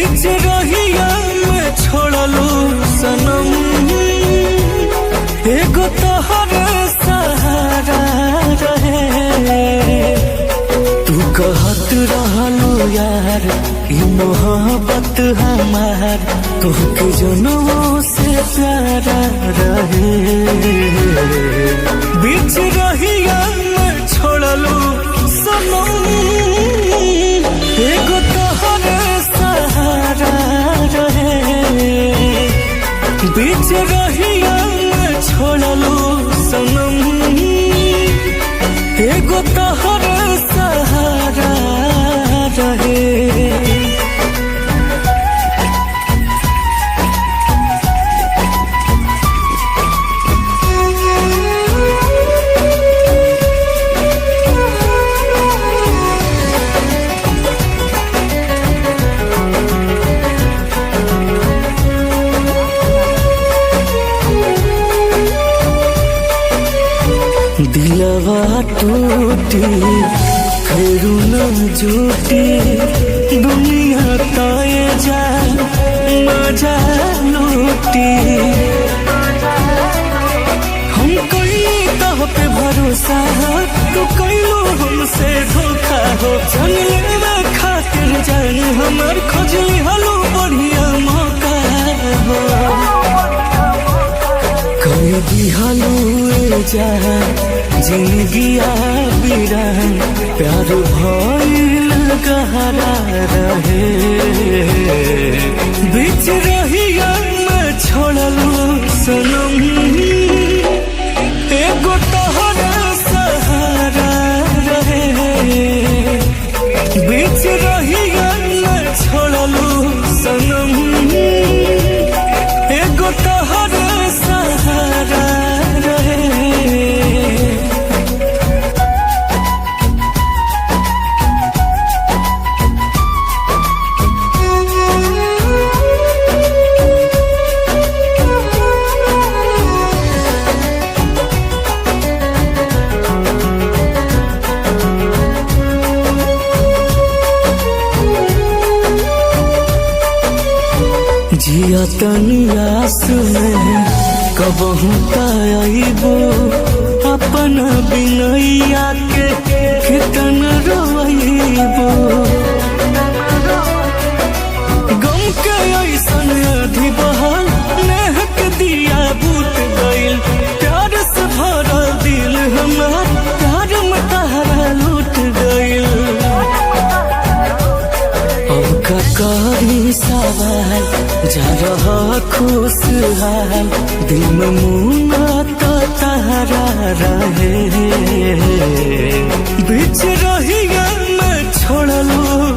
बीच रहिया में छोड़लू सनम, एगो तोहरे सहारा रहे। तू कहत रहलू यार ई मोहब्बत हमार तोहके जनमों से प्यारा रहे। बीच रहिया में छोड़लू सनम, एगो तोहरे सहारा रहे। बीच रहिया में छोड़लू सनम, एगो तोहरे सहारा रहे। दिलवा टूटी फिर न जुटी, दुनिया ताए जाए मजा लूटी। हम कोई तह पे भरोसा तू कैलू हमसे धोखा हो। जान लेना खातिर जान हमार खोजली हलो बढ़िया मौका हो। कई दिहलू जा जिंदगिया बिरान प्यार भइल गहरा रहे। बीच रहिया में छोड़लू सनम, एगो तोहरा सहारा रहे। बीच रहिया में छोड़लू सनम, एगो तोहरा सहारा रहे। जिया तनी आस में कबहू ताइबो, अपन बिनैया के कितना रोइबो। गम के ऐसन आधी बहाल नेह के दिया बूत गइल। प्यार से भरल दिल हमार प्यार में तहरा लूट गइल। अब का करी सवाल जा रहा खुशहाल, दिल में मुना तो तहरा रहे। बीच रहिया में छोड़लू